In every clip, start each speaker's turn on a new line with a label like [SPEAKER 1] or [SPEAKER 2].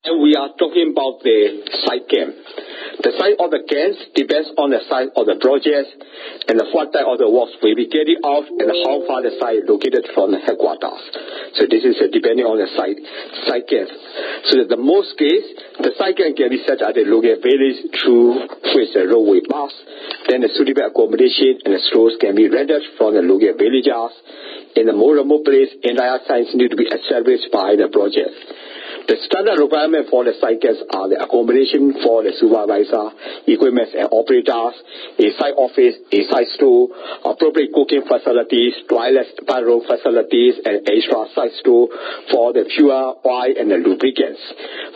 [SPEAKER 1] And we are talking about the site camp. The size of the camps depends on the size of the project and what type of the works will be carried out and how far the site is located from the headquarters. So this is depending on the site camp. So that the most case, the site camp can be set at the local village through which the roadway pass. Then the suitable accommodation and the stores can be rendered from the local villagers. In the more remote place, entire sites need to be established by the project. The standard requirement for the site camps are the accommodation for the supervisor, equipment and operators, a site office, a site store, appropriate cooking facilities, toilets, bathroom facilities, and extra site store for the fuel, oil, and the lubricants.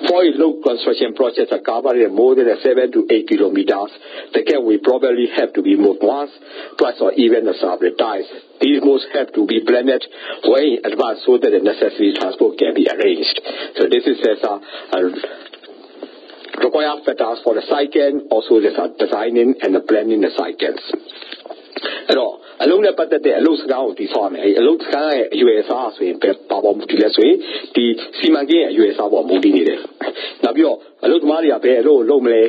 [SPEAKER 1] For a low construction project that covers more than 7 to 8 kilometers, the camp will probably have to be moved once, twice, or even several times. These moves have to be planned way in advance so that the necessary transport can be arranged. So this is required factors for the site camp, also there's designing and planning the site camps. အဲ့တော့အလုံးနဲ့ပတ်သက်တဲ့အလုပ်စကားကိုတည်ဆောက်မယ်။အလုပ်စကားရဲ့အရွယ်အစားဆိုရင်ပါပေါ်မူတည်လဲဆိုရင်ဒီစီမံကိန်းရဲ့အရွယ်အစားပေါ်မူတည်နေတယ်။နောက်ပြီးတော့အလုပ်သမားတွေကဘယ်အလုပ်လုပ်မလဲ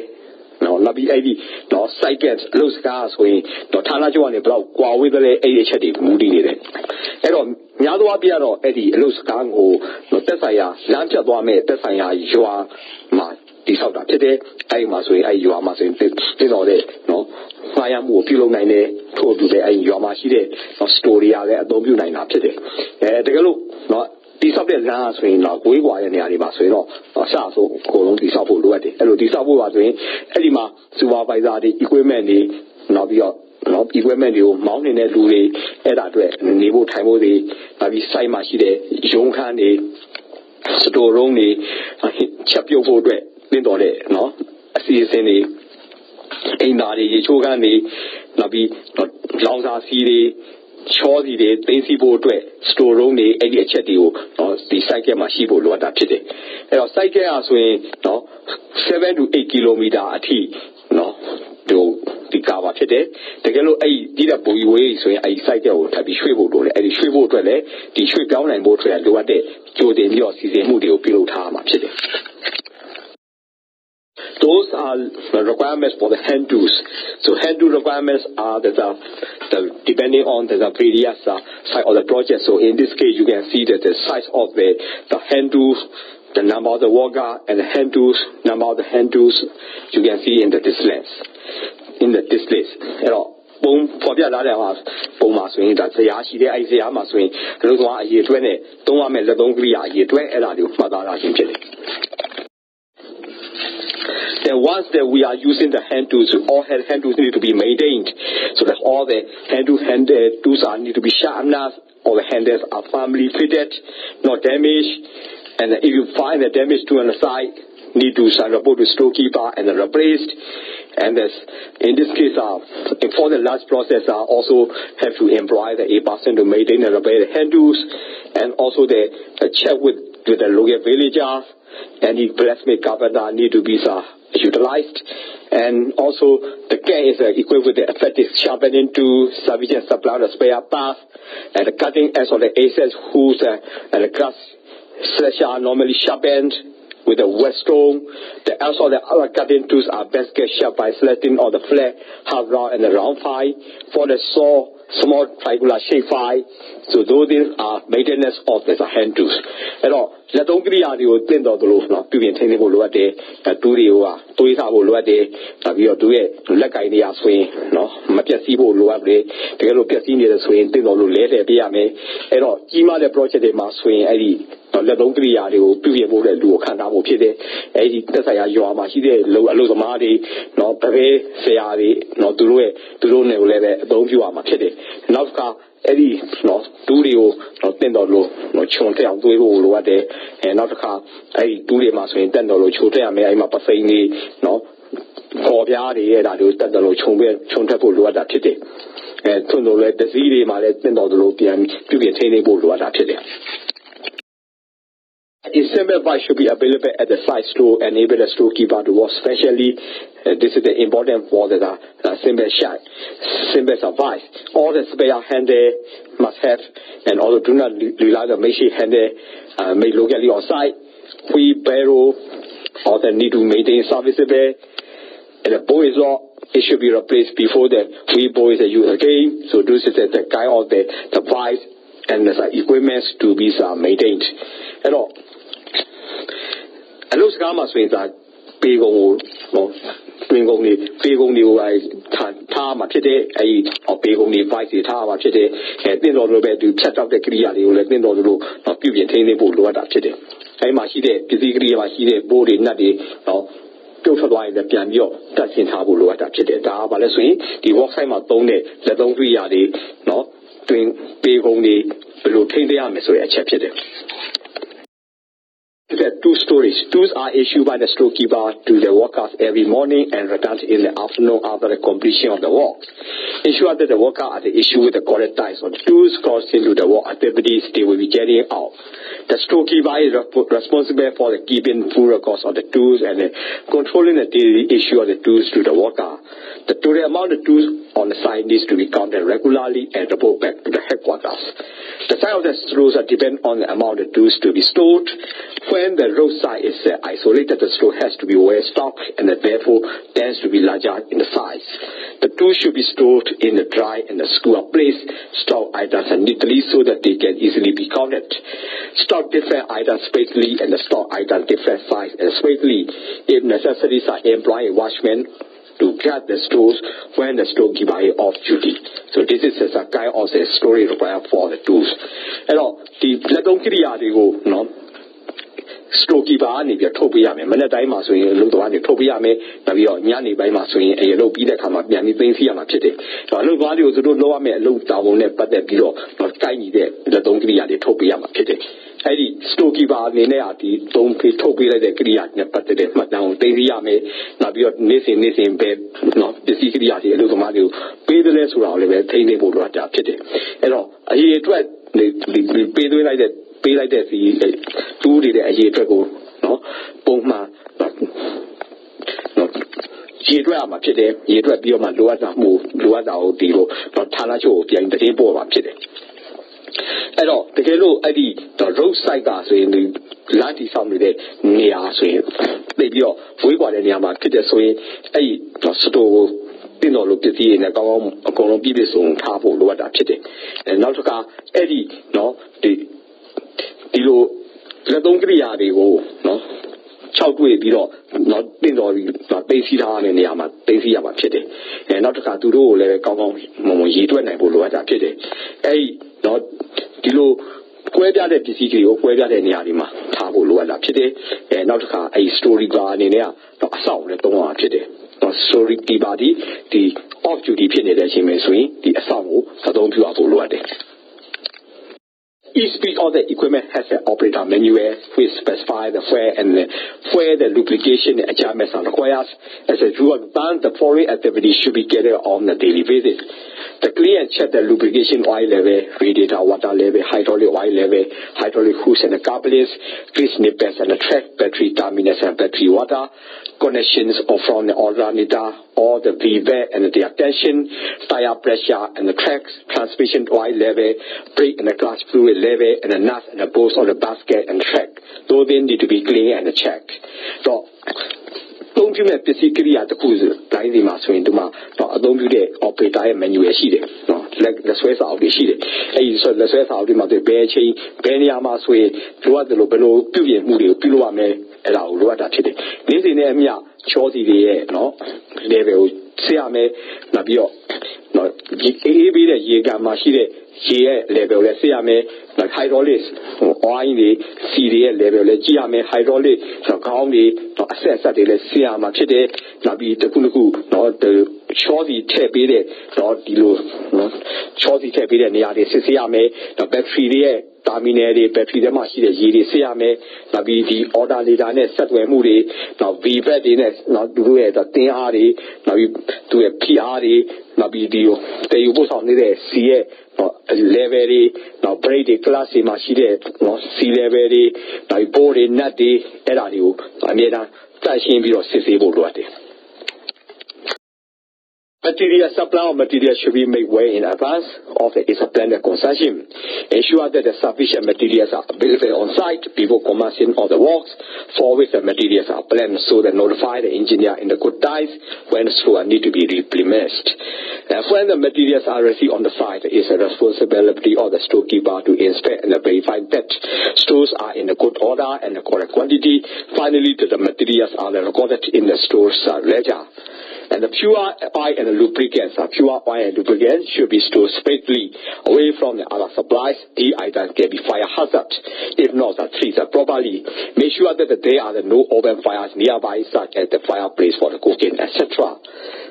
[SPEAKER 1] နော်နောက်ပြီးအဲ့ဒီတော့ site camp အလုပ်စကားဆိုရင်တော့ဌာနချုပ်ကနေဘယ်လောက်ကွာဝေးသလဲအဲ့ဒီအချက်တွေမူတည်နေတယ်။အဲ့တော့များသောအားဖြင့်တော့အဲ့ဒီအလုပ်စကားကိုတက်ဆိုင်ရာလမ်းပြတ်သွားမဲ့တက်ဆိုင်ရာရွာမှာတည်ဆောက်တာဖြစ်တယ်။အဲ့ဒီမှာဆိုရင်အဲ့ဒီရွာမှာဆိုရင်ပြည်တော်တဲ့နော်ငှားရမှုကိုပြုလုပ်နိုင်တယ်ထို့အတူပဲအဲ့ဒီရွာမှာရှိတဲ့ story ရလည်းအသုံးပြုနိုင်တာဖြစ်တယ်။တကယ်လို့နော်တိဆောက်တဲ့လမ်းဆိုရင်တော့ကိုယ်ကွာတဲ့နေရာတွေမှာဆိုရင်တော့အစအဆုံးအကုန်လုံးတိဆောက်ဖို့လိုအပ်တယ်။အဲ့လိုတိဆောက်ဖို့ပါဆိုရင်အဲ့ဒီမှာ supervisor တွေ equipment တွေနောက်ပြီးတော့နော် equipment တွေကိုမောင်းနေတဲ့လူတွေအဲ့ဒါအတွက်နေဖို့ထိုင်ဖို့တွေနောက်ပြီး site မှာရှိတဲ့ရုံးခန်းတွေ store room တွေချက်ပြုတ်ဖို့အတွက်ပြင်တော်တဲ့နော်အစီအစဉ်တွေအိမ်သားတွေရေချိုးခန်းတွေနောက်ပြီးလောင်စာစီတွေချောစီတွေသိမ်းစီဖို့အတွက် store room တွေအဲ့ဒီအချက်တွေကိုနော်ဒီ site camp မှာရှိဖို့လိုအပ်တာဖြစ်တယ်အဲ့တော့ site camp ဆိုရင်နော်7 to 8 kilometer အထိနော်ဒီကာပါဖြစ်တယ်တကယ်လို့အဲ့ဒီတဲ့ပူဝေးဆိုရင်အဲ့ဒီ site camp ကိုထပ်ပြီးရွှေ့ဖို့လိုတယ်အဲ့ဒီရွှေ့ဖို့အတွက်လည်းဒီရွှေ့ပြောင်းနိုင်ဖို့အတွက်လိုအပ်တဲ့ကြိုတင်ပြီးတော့စီစဉ်မှုတွေကိုပြုလုပ်ထားရမှာဖြစ်တယ်Those are the requirements for the hand tools. So hand tool requirements are depending on the various side of the project. So in this case, you can see that the size of the hand tools, the number of the worker, and the hand tools, number of the hand tools, you can see in the displays. Boom, for the other house, boom, swing that the Yashi, the Isaiah, swing, Roswa, a year 20, don't want me to don't agree, a year 20, and I do for that. Then once that we are using the hand tools, all hand tools need to be maintained, so that all the hand tools need to be sharpened, all the handles are firmly fitted, not damaged, and if you find the damage to on the side, need to send report to storekeeper and replaced. And in this case, for the large process, also have to employ the a person to maintain and repair the hand tools, and also the check with the local villagers, and the blacksmith carpenter need to be utilized, and also the camp is equipped with the effective sharpening tool, sufficient supply of spare parts, and the cutting edge of the access hooks and the grass slasher are normally sharpened with a whetstone. The also the other cutting tools are best get sharp by selecting on the flat, half round, and the round file. For the saw, small triangular shape file. So those are maintenance of the hand tools. And all that don't agree on you think of the roof not to be intended for what day, do it out what day, we are doing like idea swing, no, Matiasibo Luabre, the yellow Piassini swing, think of later, Piame, and all, Gima the project they must swing, Eddie, let don't agree on you, to be able to do a kind of Pide, Eddie, Tessaya, Yoama, Hide, Lozamadi, no, Pave, Seari, no, to do it, to do never, don't you are Machete. Now, Eddie, no, studio, no, $10, no, Chonte, and do it all what day, and not a car, I do the master in $10, Chote, I may, I'm a Pasini, no, for the idea that you $10, Chonte, what that today. And to know that the CD, my $10 PM to be attainable to what that today. Assembled by should be available at the site store and enable the storekeeper to work specially. This is the important for the assembled shop. Assembled advice. All the spare handle must have, and also do not rely on makeshift handle made locally on site. Wheelbarrow, or they need to maintain serviceable. And the boys law, it should be replaced before the we boys are used again. So this is the guy of the device and the equipment to be maintained. Hello. And those gamma swings are big on big only time at a or big only vice time at and then all the way to set up the clear, you let me know of you maintain the board at it. I must see the physically, I see the board in that day. Why the piano that's in Tabulu at that, but let's see the work time at Bone, the don't we are the no doing big only routine the army, so I checked it. There are 2 stories. Tools are issued by the storekeeper to the workers every morning and returned in the afternoon after the completion of the work. Ensure that the worker are issued with the correct types of tools corresponding to the work activities they will be carrying out. The storekeeper is responsible for the keeping full records of the tools and controlling the daily issue of the tools to the worker. The total amount of tools on the site needs to be counted regularly and report back to the headquarters. The size of the stores depend on the amount of tools to be stored. When the roadside is isolated, the store has to be well stocked and therefore tends to be larger in the size. The tools should be stored in the dry and the school place. Stock items neatly so that they can easily be counted. Stock different items spacely and the stock items different size and spacely. If necessities are employ a watchman to guard the stores when the storekeeper is off duty. So this is a kind of a story required for the tools. Alors, the Ladon Kiriadigo, no? Storekeeper နေပြထုတ်ပေးရမယ်မနေ့တိုင်းမှာဆိုရင်လုံသွားနေထုတ်ပေးရမယ်နောက်ပြီးတော့ညနေပိုင်းမှာဆိုရင်အရင်လုပ်ပြီးတဲ့အခါမှာပြန်ပြီးသိမ်းစီရမှာဖြစ်တယ်ဒါလုံသွားတွေကိုသူတို့လုပ်ရမယ်အလုပ်တာဝန်နဲ့ပတ်သက်ပြီးတော့ကိုက်ညီတဲ့လက်သုံးကိရိယာတွေထုတ်ပေးရမှာဖြစ်တယ်အဲ့ဒီ storekeeper အနေနဲ့ဒီသုံးပေးထုတ်ပေးလိုက်တဲ့ကိရိယာနဲ့ပတ်သက်တဲ့မှတ်တမ်းကိုသိမ်းစီရမယ်နောက်ပြီးတော့နေ့စဉ်ပဲနော်ပစ္စည်းကိရိယာတွေအလုပ်သမားတွေကိုပေးတယ်လဲဆိုတာကိုလည်းပဲသိနေဖို့လိုအပ်တာဖြစ်တယ်အဲ့တော့အရေးအတွက်ပေးသွင်းလိုက်တဲ့ပေးလိုက်တဲ့စီတူးတွေတဲ့အရေးအတွက်ကိုနော်ပုံမှန်နော်ရေတွက်ရမှာဖြစ်တယ်ရေတွက်ပြီးတော့မှလိုအပ်တာကိုဒီလိုဌာနချုပ်ကိုပြန်တင်ပို့ပါဖြစ်တယ်အဲ့တော့တကယ်လို့အဲ့ဒီ road side ကဆိုရင်ဒီလမ်းတီဆောင်နေတဲ့နေရာဆိုရင်သိပြီးတော့ဝေးကွာတဲ့နေရာမှာဖြစ်တဲ့ဆိုရင်အဲ့ဒီစတိုကိုတင်တော်လို့ပစ္စည်းတွေနဲ့ကောင်းကောင်းအကုန်လုံးပြည့်စုံထားဖို့လိုအပ်တာဖြစ်တယ်နောက်တစ်ခါအဲ့ဒီနော်ဒီလိုလက်သုံးကိရိယာတွေကိုနော်6တွေ့ပြီးတော့နော်တင်တော်ပြီးသိသိထားတဲ့နေရာမှာသိသိရမှာဖြစ်တယ်နောက်တစ်ခါသူတို့ကိုလည်းကောင်းကောင်းရေတွက်နိုင်ဖို့လိုအပ်တာဖြစ်တယ်အဲ့ဒီနော်ဒီလိုကွဲပြားတဲ့ပစ္စည်းတွေကိုကွဲပြားတဲ့နေရာတွေမှာထားဖို့လိုအပ်တာဖြစ်တယ်နောက်တစ်ခါအဲ့ဒီ story ကအနေနဲ့ကတော့အဆောက်လည်းသုံးရမှာဖြစ်တယ်story ဒီပါဒီ off duty ဖြစ်နေတဲ့အချိန်မှာဆိုရင်ဒီအဆောက်ကိုသသုံးပြုရဖို့လိုအပ်တယ်Each piece of the equipment has an operator manual which specifies the where the lubrication and adjustments are required. As a rule of thumb, the following activities should be carried on a daily basis. To clean and check the lubrication oil level, radiator water level, hydraulic oil level, hydraulic hose and the couplings, grease nipples and the track, battery terminals and battery water, connections from the alternator, or the VVAC and the attention, tire pressure and the tracks, transmission oil level, brake and the clutch fluid level, and the nuts and the bolts of the basket and track. Those they need to be cleaned and checked. So, don't you make the secret at the cruise? Like the master into my don't you there operator manual sheet? No, like the sweat out the sheet. Hey, so the sweat out the mother bear chain, Benny Amasway, throughout the below, Pillion, Moody, Piluame, and our Luata Chitty. This in Emia, Chorty the air, no, level, Siame, Nabio, no, AB the Yega Machine. Here level let's say like hydraulic or in the CDA level let's see hydraulic so county to assess that let's see today nabi the kunuku not the shorty tape it not the shorty tape it near the CCM the battery there terminal battery the machine the CCM nabi the order leader net set we move now VVAC not do it the TR nabi do a PR nabi the you both on the CA level now break the class machine no C level now board net the era you အမြဲတမ်းတိုက်ရှင်းပြီးတော့စစ်ဆေးဖို့လိုအပ်တယ် Material supply of material should be made well in advance of its planned construction. Ensure that the sufficient materials are available on site before commencing of the works, for which the materials are planned so that notify the engineer in the good times when stores need to be replenished. When the materials are received on the site, it is the responsibility of the storekeeper to inspect and verify that stores are in a good order and the correct quantity. Finally, that the materials are recorded in the store's ledger. And the pure oil and the lubricants should be stored safely away from the other supplies. These items can be fire hazard if not treated properly. Make sure that there are no open fires nearby, such as the fireplace for the cooking, etc.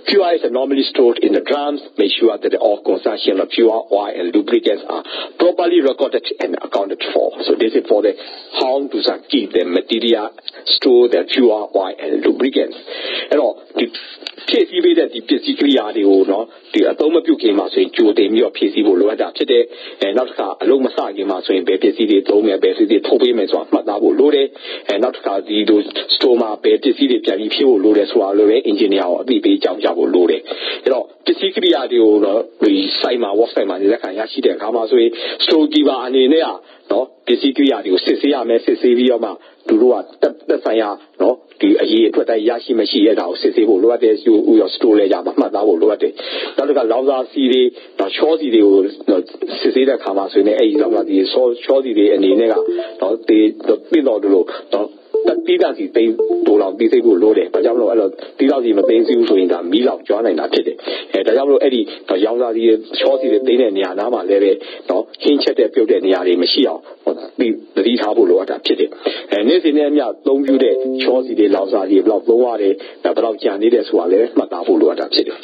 [SPEAKER 1] Pure oil is normally stored in the drums. Make sure that all consumption of pure oil and lubricants are properly recorded and accounted for. So this is for the how to keep the material store the pure oil and lubricants. And all theဖြည့်ဆည်းပေးတဲ့ဒီပစ္စည်းကရိယာတွေကိုနော်ဒီအသုံးမပြုခင်မှာဆိုရင်ကြိုတင်ပြီးတော့ဖြည့်ဆည်းဖို့လိုအပ်တာဖြစ်တဲ့နောက်တစ်ခါအလုံးမစခင်မှာဆိုရင်ဘယ်ပစ္စည်းတွေသုံးမယ်ဘယ်ပစ္စည်းတွေထုတ်ပေးမယ်ဆိုတာမှတ်သားဖို့လိုတယ်နောက်တစ်ခါဒီလိုစတိုမှာဘယ်ပစ္စည်းတွေပြန်ပြီးဖြည့်ဖို့လိုတယ်ဆိုတာလိုပဲအင်ဂျင်နီယာကိုအသိပေးကြောင်းပြဖို့လိုတယ်အဲ့တော့ပစ္စည်းကရိယာတွေကိုတော့ဒီ site မှာ website မှာလက်ခံရရှိတဲ့အခါမှာဆိုရင် store keeper အနေနဲ့နော်ပစ္စည်းကရိယာတွေကိုစစ်ဆေးရမယ်စစ်ဆေးပြီးတော့မှသူတို့ကသက်ဆိုင်ရာနော်ဒီအရေးအတွက်တိုင်းရရှိမရှိရတာကိုစစ်ဆေးဖို့လိုအပ်တဲ့ဥရော store လဲကြမှာမှတ်သားဖို့လိုအပ်တယ်နောက်တစ်ခါလောင်စာစီတွေတော့ချောစီတွေကိုစစ်ဆေးတဲ့အခါမှာဆိုရင်အဲ့ဒီလောင်စာစီချောစီတွေအနေနဲ့ကနော်ဒီပြီးတော့လို့နော်တီးတာစီသိတိုးလောက်ပြီးသိဖို့လိုတယ်။ဒါကြောင့်မလို့အဲ့လိုတီးလောက်စီမသိဘူးဆိုရင်ဒါမီးလောက်ကျွမ်းနိုင်တာဖြစ်တယ်။ဒါကြောင့်မလို့အဲ့ဒီရောင်စာစီချောစီတွေသိတဲ့နေရာနားမှာလည်းပဲနော်ဟင်းချက်တဲ့ပြုတ်တဲ့နေရာတွေမရှိအောင်ပြီးသတိထားဖို့လိုအပ်တာဖြစ်တယ်။နေ့စဉ်နဲ့အမျှသုံးပြုတဲ့ချောစီတွေလောင်စာစီဘယ်လောက်သုံးရတယ်ဘယ်လောက်ကြံနေတယ်ဆိုတာလည်းမှတ်သားဖို့လိုအပ်တာဖြစ်တယ်။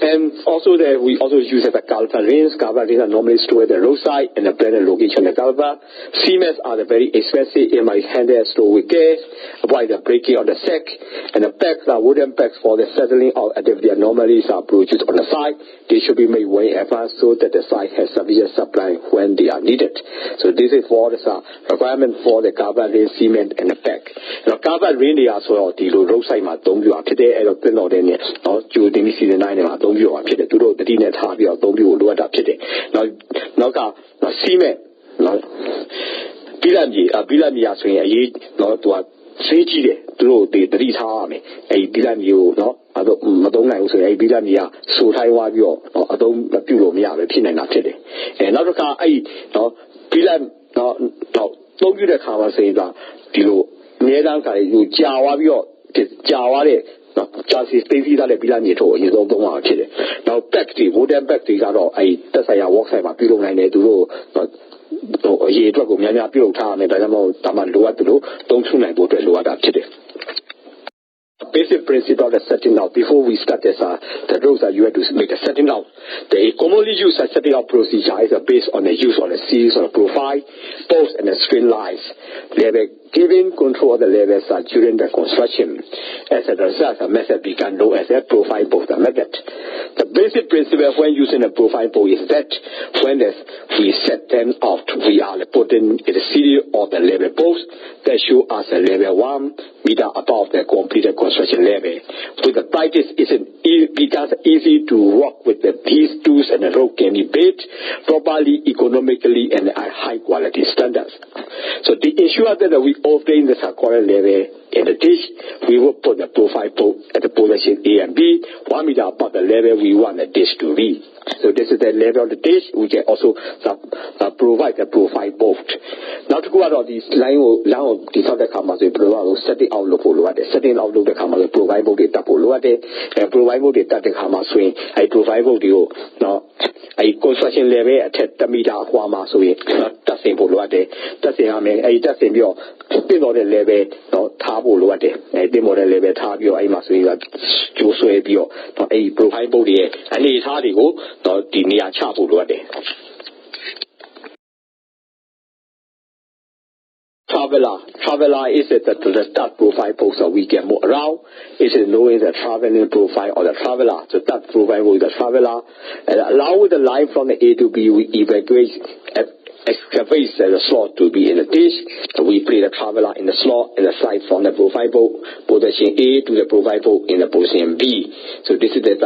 [SPEAKER 1] And also that we also use the caliper rings. Caliper rings are normally stored at the roadside and the branded location of the caliper. Cements are the very expensive in my handheld store with care. Avoid the breaking of the sack. And the packs are wooden packs for the settling of activity anomalies are produced on the site. They should be made way in advance so that the site has sufficient supply when they are needed. So this is for the requirement for the caliper ring, cement and the pack. Now caliper ring they are so the roadside မှာသုံးပြပါဖြစ်တဲ့အဲ့တော့ပြင်တော်တဲ့နေနော်ကျိုတင်ပြီးစီစဉ်နိုင်တယ်မှာသုံးပြပါဖြစ်တယ်သူတို့တတိနဲ့ထားပြီးတော့သုံးပြဖို့လိုအပ်တာဖြစ်တယ်နောက်ကစီမက်နော်ပြီးလာမြေဆိုရင်အရေးနော်သူကဆေးကြီးတယ်သူတို့တတိထားရမယ်အဲ့ဒီပြီးလာမြေကိုနော်မသုံးနိုင်ဘူးဆိုရင်အဲ့ဒီပြီးလာမြေကဆိုထိုင်းသွားပြီးတော့နော်အသုံးမပြုလို့မရပဲဖြစ်နေတာဖြစ်တယ်နောက်တစ်ခါအဲ့ဒီနော်ပြီးလာနော်သုံးပြတဲ့ခါမှာဆိုရင်ဒီလိုအများအားဖြင့်ဟိုကြာသွားပြီးတော့ကြာသွားတဲ့ကြာစီသိသိသားတဲ့ပြီးလာမြေထုတ်အရင်ဆုံးသုံးရဖြစ်တယ်။နောက် pack တွေ wooden pack တွေကတော့အဲ့တက်ဆိုင်ရာ worksite မှာပြုလုပ်နိုင်တယ်သူတို့အရေးအတွက်ကိုများများပြုလုပ်ထားရမယ်ဒါကြောင့်မို့ဒါမှလိုအပ်တယ်လို့သုံးထုနိုင်ဖို့အတွက်လိုအပ်တာဖြစ်တယ်။ Basic principle of the setting out before we start this the rules that you have to make a setting out. The commonly used setting out procedure is based on the use of a series of profile, post and the screen lines. Level giving control of the levels during the construction. As a result, the method becomes known as a profile post method. The basic principle when using a profile post is that when we set them out, we are putting in the series of the level posts that show us a level 1 meter above the completed construction level. With the practice, it becomes easy to work with these tools and the rope can be built properly, economically, and at high quality standards. So to ensure that we obtain the correct level in the dish, we will put the profile post at the position A and B, 1 meter above the level we want the dish to be. So this is the level of the dish. We can also provide the profile post. Now to go out of this line of the setting out look for setting out look the camera provide post data for and provide post data the camera swing. I provide post you now I construction level at 10 meter ဟွာမှာဆိုရင်တက်စင်ဖို့လိုအပ်တယ်တက်စင်ရမယ်အဲ့တက်စင်ပြီးတော့ပြင်တော်တဲ့ level တော့ထားဖို့လိုအပ်တယ်အဲ့ပြင်တော်တဲ့ level ထားပြီးတော့အဲ့မှာဆိုရင်ကျိုးဆွဲပြီးတော့အဲ့ profile post တွေရဲ့အနေအထားတွေကိုတော့ဒီနေရာချဖို့လိုအပ်တယ်Traveler is the start profile post so we can move around. It is known as the traveling profile or the traveler. So that profile post is the traveler. And along with the line from the A to B, we evacuate excavate the slot to be in the dish. We place the traveler in the slot in the side from the profile boat, position A to the profile boat in the position B. So this is the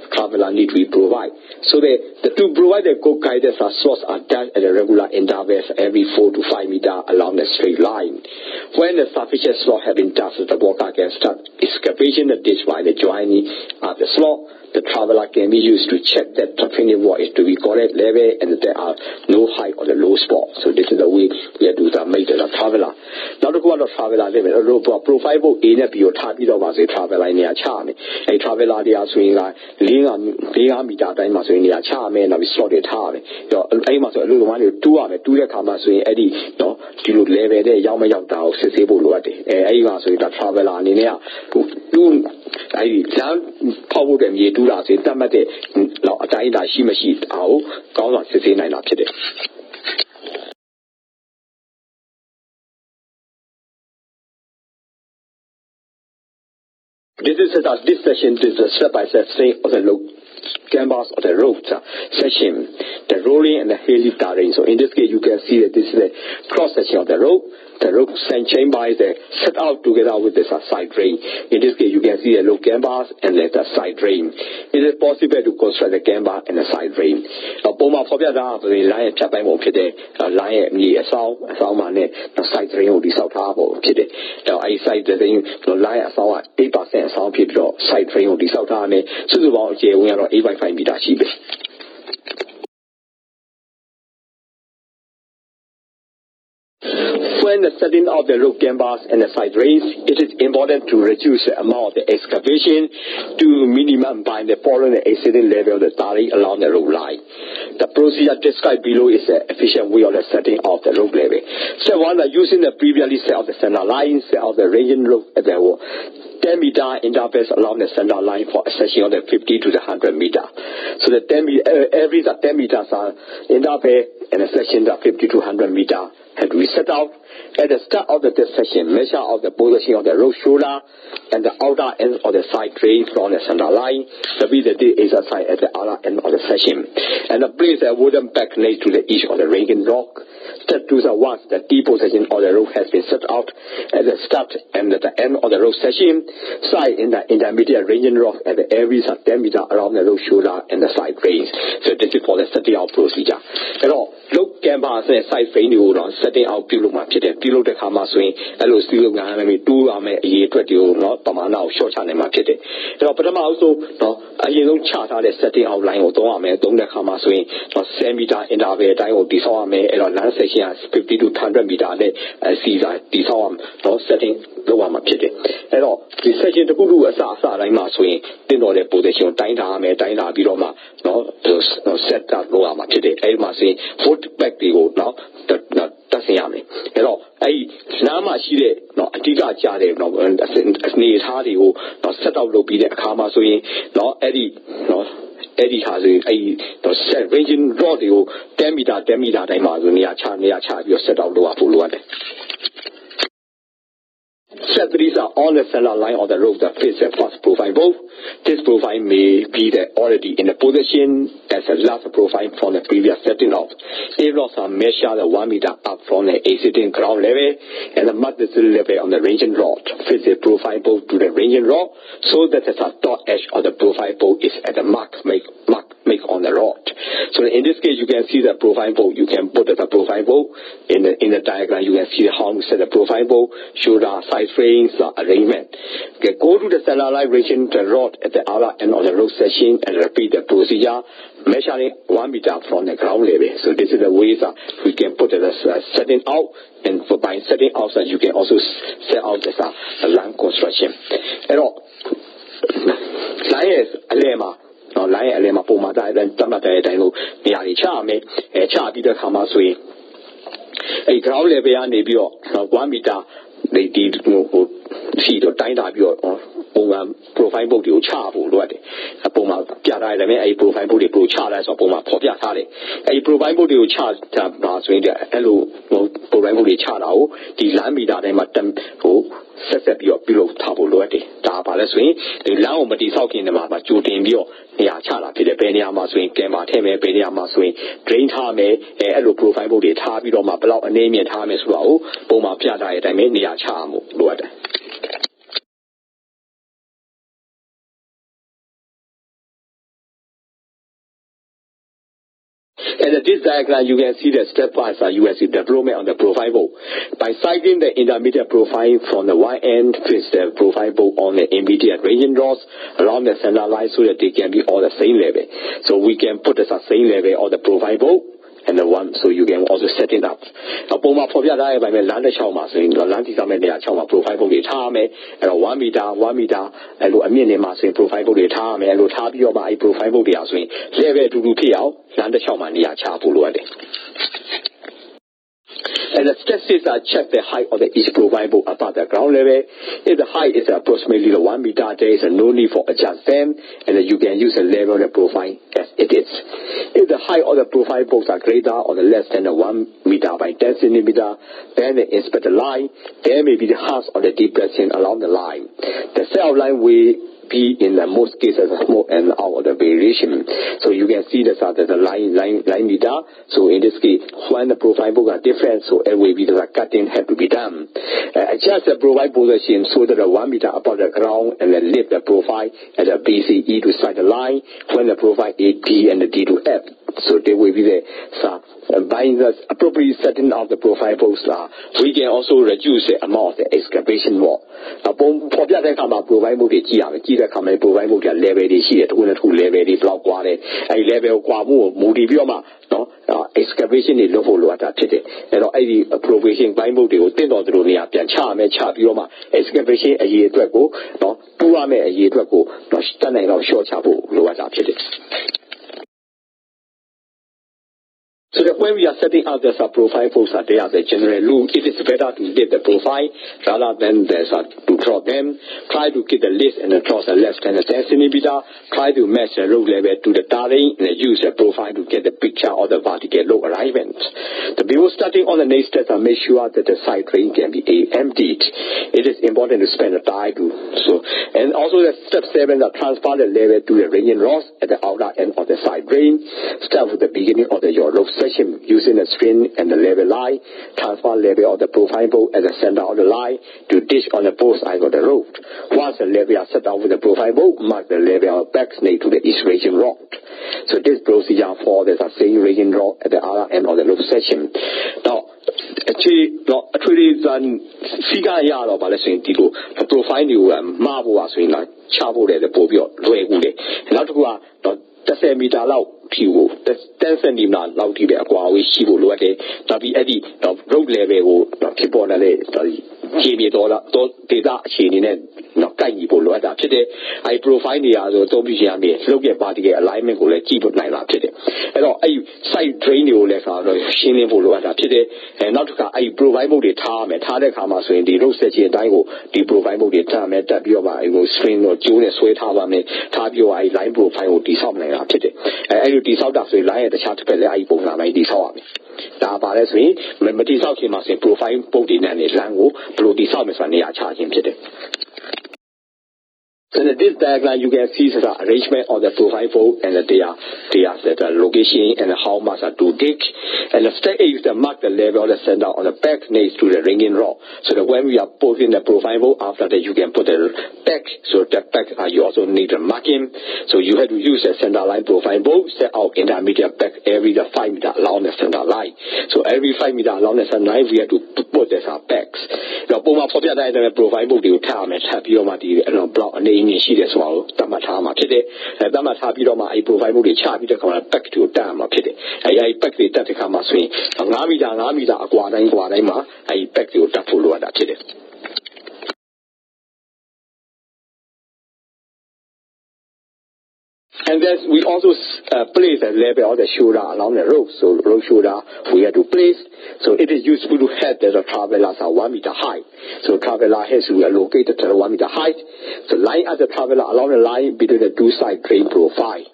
[SPEAKER 1] traveler need we provide. So to provide the good guidance, our slots are done at a regular intervals every 4 to 5 meters along the straight line. When the sufficient slot have been done, so the worker can start excavation the ditch by the joining of the slot. The traveler can be used to check that the traffic wall is to be correct level and that there are no high or the low spot. So this is the way we have to make the traveler. Now to go on the traveler level, profile boat in a bio tabido was a traveler in a charm. A traveler they are swinging like Linga meter time was in a charm and we saw it hard. Your aim was a little one, 2 hours, 2 cameras in Eddie, no, to look level there, Yama Yao, Sisable, a was with the traveler in there. I found power them ye do that in Tamate, no, a Taida Shimashi, our Gala 69 up today. This session is a step-by-step thing of the canvas of the rope section, the rolling and the hailing terrain. So in this case, you can see that this is the cross section of the rope. The rope chain bar is set out together with the side drain. In this case, you can see the low canvas and the side drain. It is possible to construct the canvas and the side drain. Poma Pobia the line chapay mo pide, line me a sound man, the side drain will be south harbor pide. I side the thing, the line a sound 8% sound people, side drain will be south army. So the one here we are 8 by 5 meter cheap. When the setting of the rope canvas and the side drains, it is important to reduce the amount of the excavation to minimum by the following exceeding level of the tally along the rope line. The procedure described below is an efficient way of the setting of the rope level. Step 1, using the previously set of the center line, set of the ranging rope at the 10 meter interface along the center line for a section of the 50 to the 100 meter. So the 10 every 10 meters are interface and a section of 50 to 100 meter had to be set out. At the start of the section, measure of the position of the rope shoulder and the outer end of the side drain from the center line. The width is assigned at the outer end of the section. And place a wooden back next to the edge of the ranging rock. Step 2 is once the D position of the rope has been set out at the start and at the end of the rope section, side in the intermediate ranging rock at the areas of 10 meter around the rope shoulder and the side drains. So this is for the setting out procedure. And all, look, canvas and side drain you on setting out pillow map. Pillow the camera swing, hello, still going to do a year 20 not Pamana short channel market. But I'm also a yellow chart at the setting outline of Dome, don't the camera swing, not 7 meter in the way I will disarm and on land section 50 to 100 meter. I see that disarm, not setting the one market. And all, the section to go to a Sasa like Maswing, didn't know the position, Dina, Dina, Biroma, no, set that lower market. I must say, foot back the old now, that's yummy. And all, I Nama Shide, no, Diga Jade, no, as near Hardy, no, set out to be the Kama swing, no, Eddie, no. Eddie has a set ranging rodeo, 10 meter, Amazonia, you set out to Apollo. Step 3 are on the center line of the rope that fits the first profile boat. This profile may be already in the position as a last profile from the previous setting of. If lots are measured 1 meter up from the existing ground level and the multiple level on the ranging rod fits the profile boat to the ranging rod so that the dot edge of the profile boat is at the mark make on the rod. So in this case, you can see the profile boat. You can put the profile boat in the diagram. You can see how we set the profile boat, show the side frames, arrangement. Okay, go to the center line, reaching the rod at the other end of the rope section and repeat the procedure, measuring 1 meter from the ground level. So this is the ways we can put the setting out, and by setting out, you can also set out the line construction. And all, line is a lemma. Line a lemma for my diet, Tamata, Yari Charme, a Chabi the Hamasui. A ground level and a 1 meter, they did feed or dine up your profile boat, you char, a Poma Jara, a profile boat, you char as a Poma Popia Tale. A profile boat, you charge swing the hello profile ဘုတ်တွေချတာကိုဒီလမ်းမီတာတိုင်းမှာဟိုဆက်ပြီးတော့ပြုလုပ်ထားဖို့လိုအပ်တယ်ဒါပါလဲဆိုရင်ဒီလမ်းကိုမတိဆောက်ခင်တည်းမှာကြိုတင်ပြီးတော့နေရာချတာဖြစ်တယ်ဘယ်နေရာမှာဆိုရင်ကင်မရာထည့်မယ်ဘယ်နေရာမှာဆိုရင် drain ထားမယ်အဲ့လို profile ဘုတ်တွေထားပြီးတော့မှဘယ်လောက်အနေမြင့်ထားမယ်ဆိုတာကိုပုံမှန်ပြထားတဲ့အတိုင်းပဲနေရာချအောင်လိုအပ်တယ်And in this diagram, you can see the stepwise USC development on the profile board. By cycling the intermediate profile from the one end to the profile board on the immediate ranging rods along the center line so that they can be all the same level. So we can put the same level on the profile board. And the one, so you can also set it up. Now, Poma Pobia Dive by Landa Chama, so in the Lantisamania Chama profile for the time, and 1 meter, and a minima saying profile for the time, and Lutabio by profile for the swing. Level to do Piao, Landa Chamania Chapuluade. And the statistics are check the height of the each profile book above the ground level. If the height is approximately 1 meter, there is no need for adjust them, and then you can use the level of the profile as it is. If the height of the profile books are greater or less than 1 meter by 10 centimeter, then the inspect the line. There may be the half of the depression along the line. The cell line will be in the most cases small and out of the variation. So you can see that the line meter. So in this case, when the profile book are different, so it will be the cutting had to be done. Adjust the profile position so that the 1 meter above the ground and then lift the profile at the BCE to start the line when the profile is D and the D to F. So they will be there. So by the appropriate setting of the profile post, we can also reduce the amount of the excavation work. Now, for the profile book, the profile book level is here, 2 level is block quality, a level quamu, Mudibioma, no excavation is low for what I did. And I appropriation by Mudi, 10 or 2 charm and chapioma, excavation a year to go, no, 2 a year to go, no stunning or short chapo, what I did. So that when we are setting up the profile posts there as a general rule, it is better to get the profile rather than to draw them. Try to get the list and across the left and the 10 centimeter. Try to match the road level to the terrain and use the profile to get the picture of the vertical load alignment. The before starting on the next step, make sure that the side drain can be emptied. It is important to spend the time to and also the step 7, the transfer the level to the ranging rods at the outer end of the side drain. Start with the beginning of your road section using the string and the level line. Transfer level of the profile board at the center of the line to dish on the both sides of the road. Once the level are set up with the profile board, mark the level of back snake to the east ranging rod. So this procedure for the same ranging rod at the other end of the road section. Now, actually, figure out about the profile you marble was in a chapel at the Pobio, Luegule. Not to go the same meter out. 10 centimeter လောက်ထိပဲအကွာဝေးရှိဖို့လိုအပ်တယ်။ဒါပြီးအဲ့ဒီ road level ကိုဖြစ်ပေါ်လာတဲ့ခြေမြေတော်ဒေတာအခြေအနေနဲ့ကိုက်ညီဖို့လိုအပ်တာဖြစ်တယ်။အဲ့ profile နေရာဆိုသုံးပြီးရမယ်။လုပ်ရဲ့ vertical alignment ကိုလည်းကြည့်ဖို့နိုင်တာဖြစ်တယ်။အဲ့တော့အဲ့ side drain တွေကိုလည်းရှင်းလင်းဖို့လိုအပ်တာဖြစ်တယ်။နောက်တစ်ခါအဲ့ profile ဘုတ်တွေထားရမယ်။ထားတဲ့အခါမှာဆိုရင်ဒီ road section အတိုင်းကိုဒီ profile ဘုတ်တွေထားမယ်တက်ပြီးတော့မှအဲ့ကို string တော့ကျိုးနဲ့ဆွဲထားပါမယ်။ထားပြီးတော့အဲ့ line profile ကိုတိဆောက်နိုင်တာဖြစ်တယ်။အဲ့ဒီတိဆောက်တာဆိုရင် line ရဲ့တခြားတစ်ဖက်လည်းအဲ့ဒီပုံစံတိုင်းတိဆောက်ရမယ်။ဒါပါလဲဆိုရင်မတိဆောက်ခင်မှာဆိုရင် profile ဘုတ်တွေနဲ့ line ကိုဘယ်လိုတိဆောက်မယ်ဆိုတာနေရာချခြင်းဖြစ်တယ်။ So in this diagram, you can see the arrangement of the profile board and the location and how much to dig. And the step 8 is to mark the level of the center on the back next to the ringing rod. So that when we are putting the profile board, after that you can put the back. So that back you also need the marking. So you have to use the center line profile board, set out intermediate back every 5 meter along the center line. So every 5 meter along the center line, we have to put this backs. Now, the profile board you tell me, have your material block and inရှိတယ်ဆိုတော့တတ်မှတ်ထားမှာဖြစ်တယ်။တတ်မှတ်ထားပြီးတော့မှအဲ့ profile ဘုတ်တွေချပြီးတဲ့ခါမှာ back ကိုတက်မှာဖြစ်တယ်။အဲ့ back တွေတက်တဲ့ခါမှာဆိုရင်5 မီတာအကွာတိုင်းမှာအဲ့ back ကိုတက်ဖို့လိုအပ်တာဖြစ်တယ်။ And then we also place a level of the shoulder along the road. So road shoulder we have to place. So it is useful to have the travelers are 1 meter high. So traveler has to be located at 1 meter height. So line at the traveler along the line between the two side drain profile.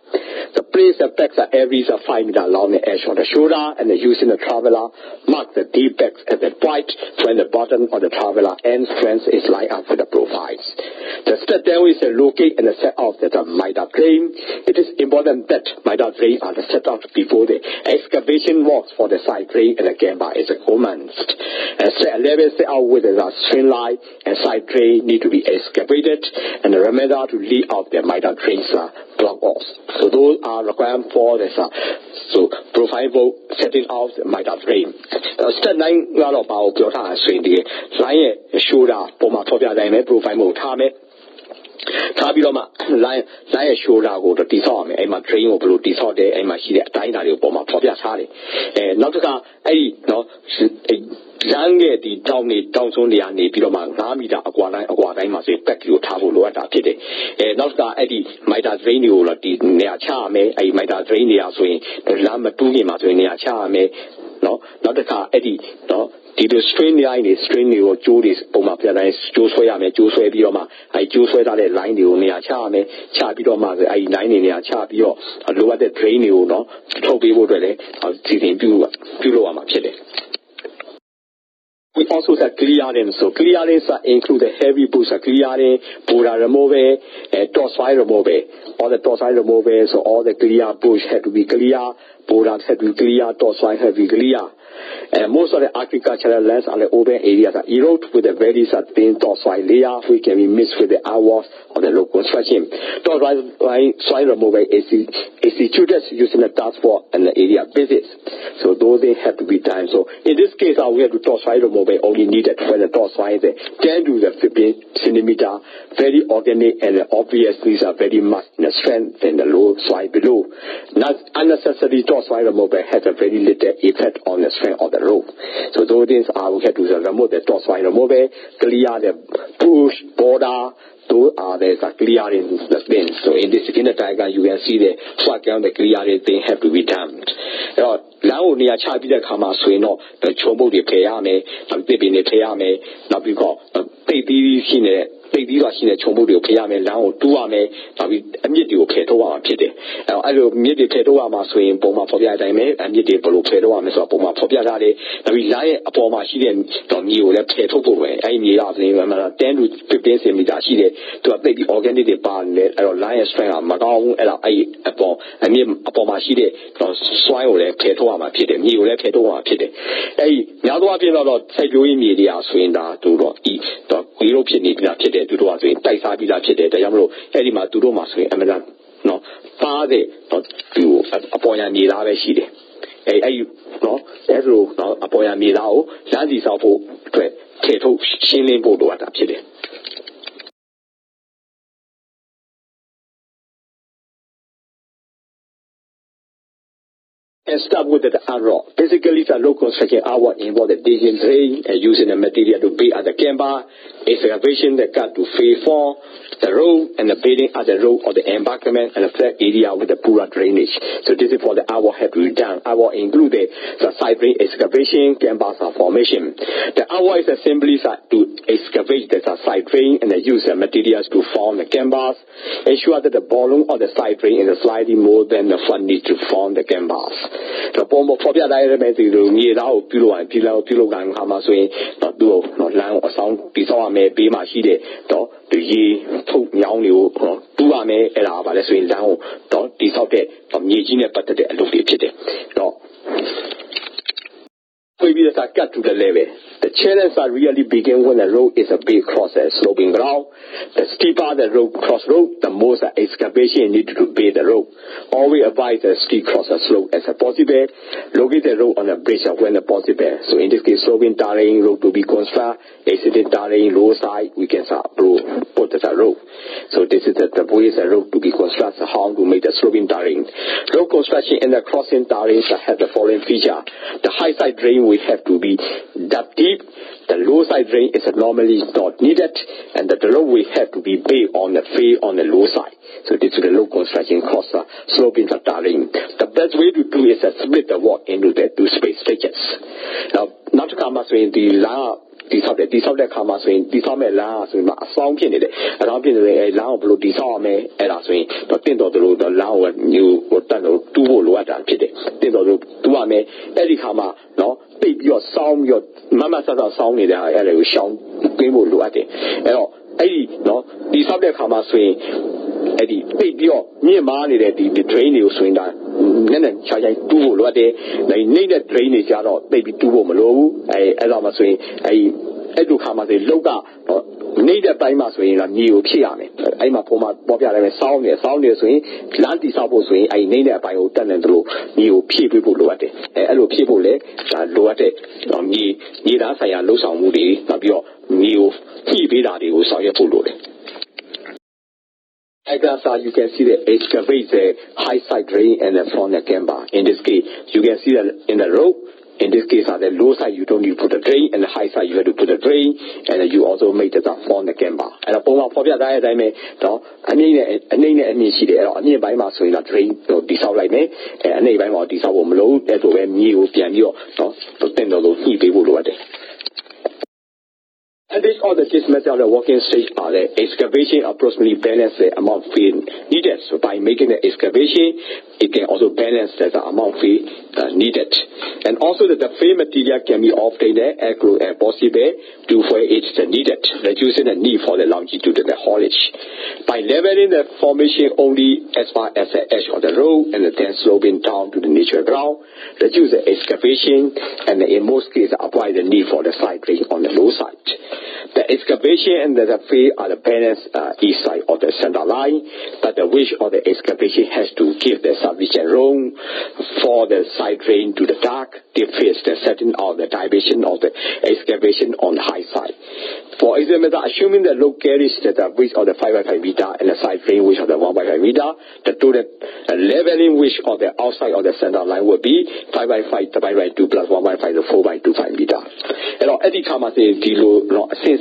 [SPEAKER 1] The Place the pegs at every 5 meter along the edge of the shoulder and using the traveler, mark the deep pegs at the point when the bottom of the traveler end strength is lined up with the profiles. The step down is locate and set out the miter frame. It is important that miter frame are set out before the excavation works for the side frame and the gamba is commenced. And set level set out with the string line and side frame need to be excavated and remember to leave out the miter frames block off. So those are requirements for this. So profile vote setting out the miter frame. Step 9 got about your time swing the line shoulder for my popular profile mode time. Tabiroma line shoulder go to disarm and my train over to disarm and my sheet dynamic for my popular Charlie. And not to no Zange the downy downs only and the Piloma, Ramida, Aqua, must be back you table at a pity. Not that Eddie might have drained you like the near charme, I might have drained the swing, the Lama to him as near charme. No, not the car Eddie, no. Did the strain the line is strain you Judas, Poma, Josué, Josué Bioma, I Josué that line you near charme, Chabidoma, I 9 in near Chabio, a lower the drain you know, Toby would really, I'll see him below a pity. We also have clearance. So clearance include the heavy boots, clearance, Buddha remove, dorsal remove. All the dorsal remove, so all the clear bush had to be clear, Buddha had to be clear, dorsal had to be clear. And most of the agricultural lands are the open areas are eroded with a very thin dorsal layer, which can be mixed with the outwash of the local construction. Dorsal soil removal is executed using the task force and the area visits. So those things have to be done. So in this case, we have to dorsal removal only needed when the dorsal is 10 to the 15 centimeter, very organic and obviously are very much in the strength than the low soil below. Not unnecessary dorsal removal has a very little effect on the strength of the rope. So those things we have to remove the dorsal removal, clear the bush, border. Those are the clearing the things. So in this skinner diagram, you can see the track down the clearing thing have to be done. Now, near Chabida Kama Swino, the Chobo de Payame, Bibin de Payame, Nabico, baby in a baby in a Chobo de Payame, now Duame, Nabi Pedoa Pide. I will meet the Pedoa Maswin, Boma Pobia Dime, and meet the Bolo Pedoa Mesa Boma Pobia Dade, and we lie upon my hidden from you, the Petobo, I mean, then with 15 centimeters to a baby organic barn, a lion strength, Magong, and I upon my hidden from swine Pedoa. Pity, you let it over pity. Now do I be about February media swing that to eat the European media pity to do a thing, Taisabila pity, the Yamro, Edima to do Maswing, and no, father, not to appoint me lave sheet. No, every no, appoint me now, that is our Kato, Shinling Bodo at a pity. And start with the rock. Basically, the local construction hour involved the digging drain and using the material to build at the camber, excavation that got to phase 4, the road and the building at the road of the embankment and the flat area with the poor drainage. So this is for the hour have to be done. Hour included the side drain excavation, campers formation. The hour is assembly to excavate the side drain and use the materials to form the campers. Ensure that the volume of the side drain is slightly more than the front need to form the campers. The bomb of Pobia diameter to near out below and below gang Hamasway, not do not land or sound, Pisa may be my heat, the ye took young you, do I may allow by the swing down, don't dissolve it from Yegina, but the look at it. Maybe that I got to the level. The challenge are really begin when the road is a big cross and sloping ground. The steeper the road cross road, the more excavation needed to build the road. Always advise the steep cross and slope as possible. Locate the road on a bridge when possible. So in this case, sloping tarring road to be constructed, accident tarring road side, we can put the road. So this is the way the road to be constructed, how to make the sloping tarring. Road construction and the crossing tarring have the following feature. The high side drain we have to be dug deep. The low side drain is normally not needed, and the road we have to be big on the face on the low side. So this is the low construction cost sloping the tarring. The best way to do is split the work into the two space stages. Now, not to come up with the တိဆောက်တဲ့ခါမှာဆိုရင်တိဆောက်မဲ့လမ်းဆိုရင်အဆောင်ဖြစ်နေတယ်အဆောင်ဖြစ်နေတယ်လမ်းကိုဘယ်လိုတိဆောက်ရမလဲအဲ့ဒါဆိုရင်တော့တင့်တော်တို့လမ်းကိုမျိုးဟိုတက်လို့တူးဖို့လိုအပ်တာဖြစ်တယ်တင့်တော်တို့တူးရမယ်အဲ့ဒီခါမှာနော်တိတ်ပြီးတော့စောင်းပြီးတော့မမဆဆစောင်းနေတဲ့အဲ့ဒါကိုရှောင်းကင်းဖို့လိုအပ်တယ်အဲ့တော့အဲ့ဒီနော်တိဆောက်တဲ့ခါမှာဆိုရင်အဲ့ဒီတိတ်ပြီးတော့မြင့်မားနေတဲ့ဒီ drain တွေကိုဆိုရင်ဒါနည်းနည်းခြားခြားတူးဖို့လိုအပ်တယ်နေတဲ့ drain တွေကြတော့တိတ်ပြီးတူးဖို့မလိုဘူးအဲ့တော့မှဆိုရင်အဲ့ဒီခါမှာဆိုလောက်ကနေတဲ့တိုင်းမှာဆိုရင်တော့မြေကိုဖြည့်ရမယ်အဲ့မှာပုံမှာပေါ်ပြလိုက်မယ်စောင်းနေဆိုရင်လမ်းတိဆောက်ဖို့ဆိုရင်အဲ့နေတဲ့အပိုင်းကိုတက်နေတယ်လို့မြေကိုဖြည့်ပေးဖို့လိုအပ်တယ်အဲ့လိုဖြည့်ဖို့လေဒါလိုအပ်တဲ့မြေသားဆိုင်ရာလှုပ်ဆောင်မှုတွေနောက်ပြီးတော့မြေကိုဖြည့်ပေးတာတွေကိုဆောင်ရွက်ဖို့လိုတယ်Example, you can see the excavate the high side drain and the front camber. In this case, you can see that in the road. In this case, on the low side, you don't need to put the drain, and the high side, you have to put the drain, and you also make the front camber. And upon my popular diet, I may, I mean, see the nearby my swing a drain, dissolve like me, and nearby my dissolve low, that will be new, piano, to tend to those people over there. And this all the case method of the working stage are the excavation approximately balance the amount of fill needed. So by making the excavation, it can also balance the amount of fill needed. And also the fill material can be obtained as close as possible to where it's needed, reducing the need for the longitude and the haulage. By leveling the formation only as far as the edge of the road and then sloping down to the natural ground, reduce the excavation and in most cases avoid the need for the side drain on the low side. The excavation and the fill are the balance east side of the center line, but the width of the excavation has to give the sufficient room for the side drain to the dark, defies the setting of the dimension of the excavation on the high side. For example, assuming the load carries the width of the 5 by 5 meter and the side drain width of the 1 by 5 meter, the total leveling width of the outside of the center line will be 5 by 5 divided by 2 plus 1 by 5 to 4 by 2 5 meter. And at the time, I say,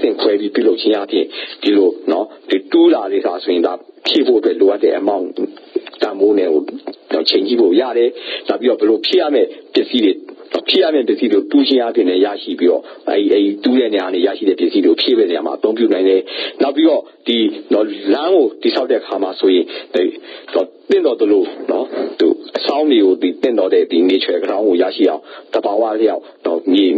[SPEAKER 1] query below Chiati, below, no, the two large are swing up, people will lower the amount, Tamone, changeable yare, Tabio below Piame, defeated. Piame defeated 2 Chiati and Yashibio, a 2 and Yashi the Pisido, Piama, don't you know? Nabio, the Lao, the South Hamasui, the the low, no, to sound you, the ten or the nature ground, Yashia, Tabawa, no, me,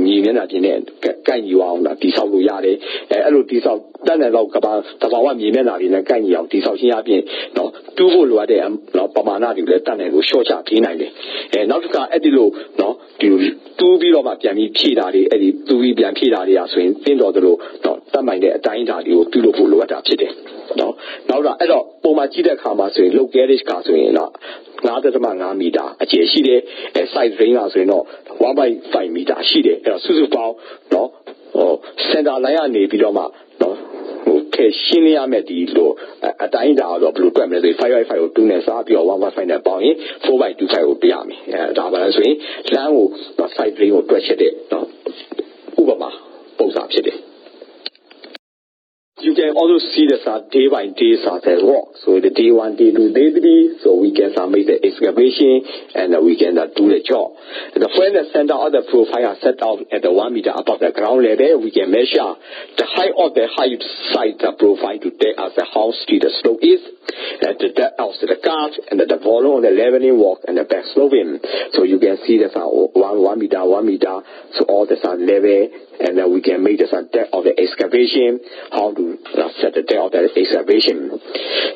[SPEAKER 1] can you on the South Yare, Elutisa, then a local Tabawa, Mimena in a can you, the South Yabi, no, 2 who there, no, Pamana, the Tan, short up, and not to car at the low, no, to 2 below Matiami, Pidari, Eddie, 2 Vibian Pidari, so in thin or the low, no, that might get a dying that you beautiful what up today. No, now that all Pomachida Kama, so low garish castle in another Manga a Cheshide, a side drain as we know, 1 by 5 meter, Shide, a Suzupa, no, or send a lion, Bidoma, no. Okay, Shinia Medilo, a dying out of blue crime, 5 by 5 or 2 Nesapi or 1 by 5 and 4 by 2 5 will be army. Damas way, Lango, not side drain or pressure it, no. Ubama, both up today. You can also see the day by day as walk. So the day 1, day 2, day 3, so we can make the excavation and we can do the job. The when the center of the profile are set out at the 1 meter above the ground level, we can measure the height of the height side profile to take as the how steep the slope is, and the depth of the guard, and the volume of the leveling walk and the back sloping. So you can see the 1 meter, so all the level, and then we can make the depth of the excavation, how to set the depth of the excavation.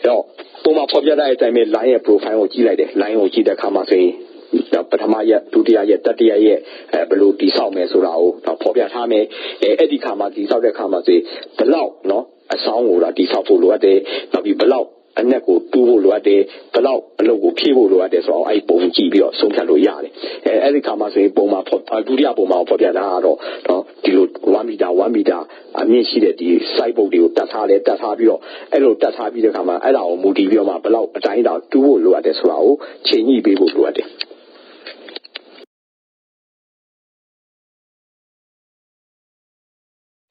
[SPEAKER 1] Now, Poma popular time line profile of line of the Kamase. The Patamaya, Tudia, Tatia, below the South Mesurao, Popia Tame, Eddie Kamati, South Kamase, below, no, a sound or a South Luade, now be below. A neco, 2 luade, below a logo, people luade, so I bone gibio, so can yard. Eddie Kamase, Boma, Tudia Boma, Popia, no, 1 meter, I mean, see that the cycle, that's how you, hello, that's how you come, allow Mudibioma, below a giant out 2 luade, so Cheney people luade.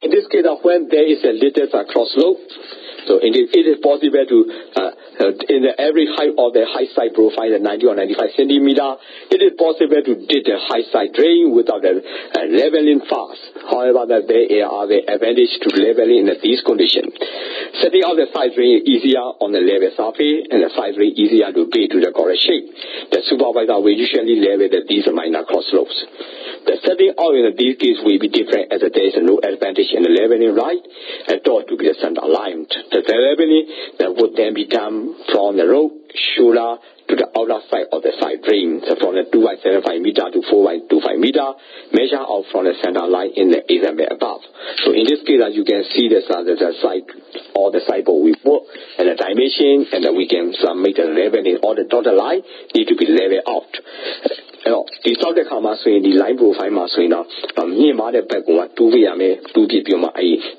[SPEAKER 1] In this case, when there is a little cross slope, So it is possible to, in the average height of the high side profile, the 90 or 95 centimeter, it is possible to dig the high side drain without leveling fast. However, there are the advantage to leveling in these conditions. Setting out the side drain is easier on the level surface, and the side drain easier to pay to the correct shape. The supervisor will usually level these minor cross slopes. The setting out in these cases will be different as there is no advantage in the leveling right and thought to be the center aligned. The leveling that would then be done from the road shoulder to the outer side of the side drain. So from the 2.75 meter to 4.25 meter, measure out from the center line in the example above. So in this case, as you can see, the side or the sideboard we put and the dimension, and then we can make the leveling or the dotted line need to be leveled out. ဒီစောက်တဲ့ခါမှာဆိုရင်ဒီ line profile မှာဆိုရင်တော့မြင့်မားတဲ့ဘက်ကတူးပြရမယ်တူးပြပြီးမှ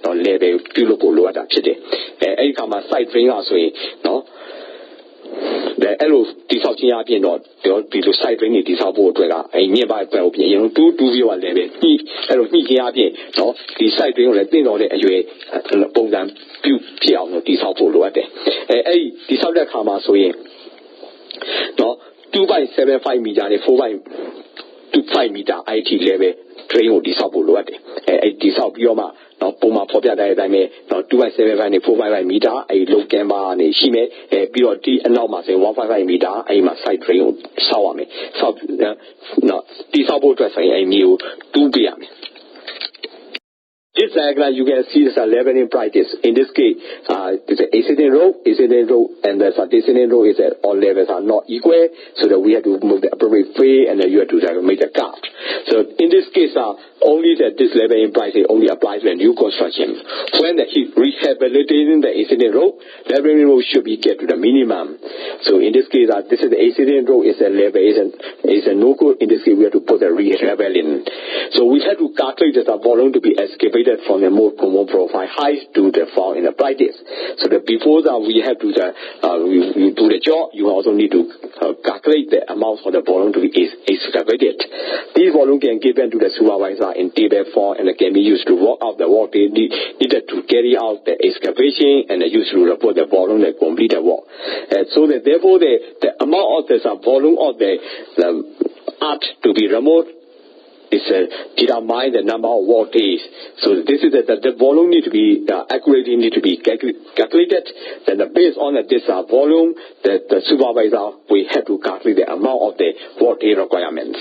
[SPEAKER 1] တော့ level ပြုလုပ်ဖို့လိုအပ်တာဖြစ်တယ်အဲ့ဒီခါမှာ side drain ကဆိုရင်နော်အဲ့လိုဒီစောက်ချင်းအပြင်တော့ဒီလို side drain တွေဒီစောက်ဖို့အတွက်ကမြင့်ပါဘက်ကိုပြင်ရင်တူးပြီးတော့ level ညှိအဲ့လိုညှိချင်းအပြင်နော်ဒီ side drain ကိုလည်းတင်တော်တဲ့အရွယ်ပုံစံပြုဖြစ်အောင်လို့ဒီစောက်ဖို့လိုအပ်တယ်အဲ့ဒီစောက်တဲ့ခါမှာဆိုရင်နော်2.75 meter နဲ့ 4.25 meter IT level drain ကိုတိဆောက်ဖို့လိုအပ်တယ်အဲ့တိဆောက်ပြီးတော့မှနော်ပုံမှာဖော်ပြတဲ့အတိုင်းပဲနော် 2.75 နဲ့ 4.5 meter အဲ့ low camber နေရှိမယ်ပြီးတော့ဒီအနောက်မှာဆိုရင် 1.5 meter အဲ့မှာ side drain ကိုဆောက်ရမယ်ဆောက်နော်တိဆောက်ဖို့အတွက်ဆိုရင်အဲ့မြေကိုတူးပေးရမယ်This diagram, you can see the leveling practice. In this case, it's an ascending row, and the descending row is that all levels are not equal, so that we have to move the appropriate way, and then you have to make the cut. So in this case, only that this leveling practice only applies to a new construction. When the rehabilitating the ascending row, leveling row should be kept to the minimum. So in this case, this is the ascending row is a level is a no good. In this case, we have to put the releveling. So we have to calculate the volume to be excavated from the more common profile height to the fall in the practice. So that before that we have to you do the job, you also need to calculate the amount of the volume to be excavated. These volume can given to the supervisor in table form and can be used to work out the work they needed to carry out the excavation and used to report the volume that complete the work. So that therefore the amount of the volume of the art to be removed is determine the number of work days. So this is the volume need to be accurately need to be calculated. Then based on this volume, the supervisor will have to calculate the amount of the work day requirements.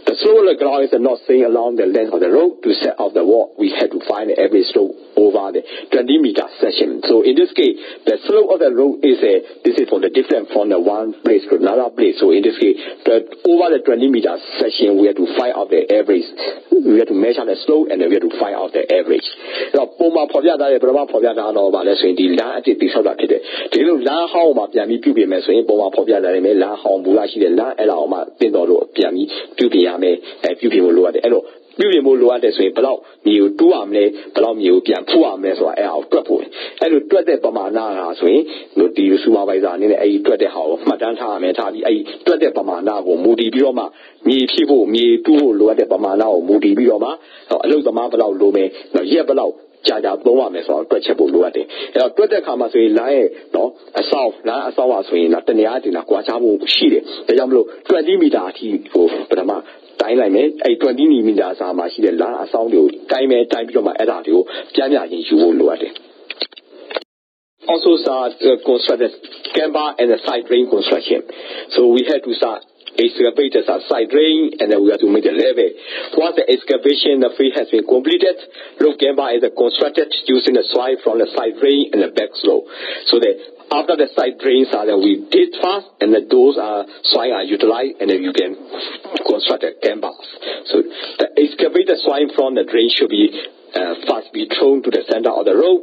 [SPEAKER 1] The slope of the ground is not saying along the length of the road to set out the work. We have to find the average slope over the 20 meter section. So in this case, the slope of the road is this is for the difference from the one place to another place. So in this case, over the 20 meter section, we have to find out the average. We have to measure the slope and then we have to find out the average. Now, Poma Poviada, Brahma Poviada, or Valessi, the land is disordered. The La Homa Piami Pubi Messi, Poma Poviada, La Hom Bulashi, La Elama, Pindoro, Piami, Pubiame, and Pubi Lua de Elo. ပြုပြင်ဖို့လိုအပ်တယ်ဆိုရင်ဘလောက်မြေကိုတူးအောင်လဲဘလောက်မြေကိုပြန်ဖူးအောင်လဲဆိုတာအဲ့အောင်တွက်ဖို့အဲ့လိုတွက်တဲ့ပမာဏဟာဆိုရင်ဒီ supervisor အနေနဲ့အဲ့ဒီတွက်တဲ့ဟာကိုမှတ်တမ်းထားရမယ်ထားပြီးအဲ့ဒီတွက်တဲ့ပမာဏကိုမူတည်ပြီးတော့မှမြေဖြည့်ဖို့မြေတူးဖို့လိုအပ်တဲ့ပမာဏကိုမူတည်ပြီးတော့မှအလုပ်သမားဘလောက်လိုမယ်ရက်ဘလောက်ကြာသုံးရမယ်ဆိုတော့တွက်ချက်ဖို့လိုအပ်တယ်အဲ့တော့တွက်တဲ့အခါမှာဆိုရင်လမ်းရဲ့နော်အဆောက်ပါဆိုရင်တနေရာတင်တာကွာခြားဖို့ရှိတယ်ဒါကြောင့်မလို့20 မီတာအထိကိုပထမတိုင်းလိုက်မယ်အဲ့20 မီတာစာမှာရှိတဲ့လမ်းအဆောက်တွေကိုတိုင်းမယ်တိုင်းပြီးတော့မှအဲ့ဒါတွေကိုပြန်ချင်းယူဖို့လိုအပ်တယ် Also start construct the camber and the side drain construction. So we had to start excavate the side drain and then we have to make the level. Once the excavation, the field has been completed, road camber is constructed using the soil from the side drain and the back slope. So that after the side drains are that we did fast and that those soil are utilized and then you can construct the cambers. So the excavated soil from the drain should be first be thrown to the center of the road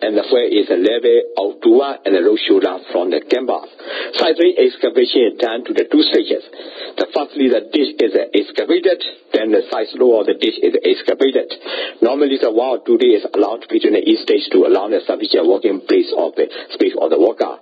[SPEAKER 1] and the where is a level outdoor and the road shoulder from the cambers. Side drain excavation is done to the two stages. The firstly the ditch is excavated, then the side slope of the ditch is excavated. Normally the 1 or 2 days is allowed between each stage to allow the sufficient working place of the space of the worker.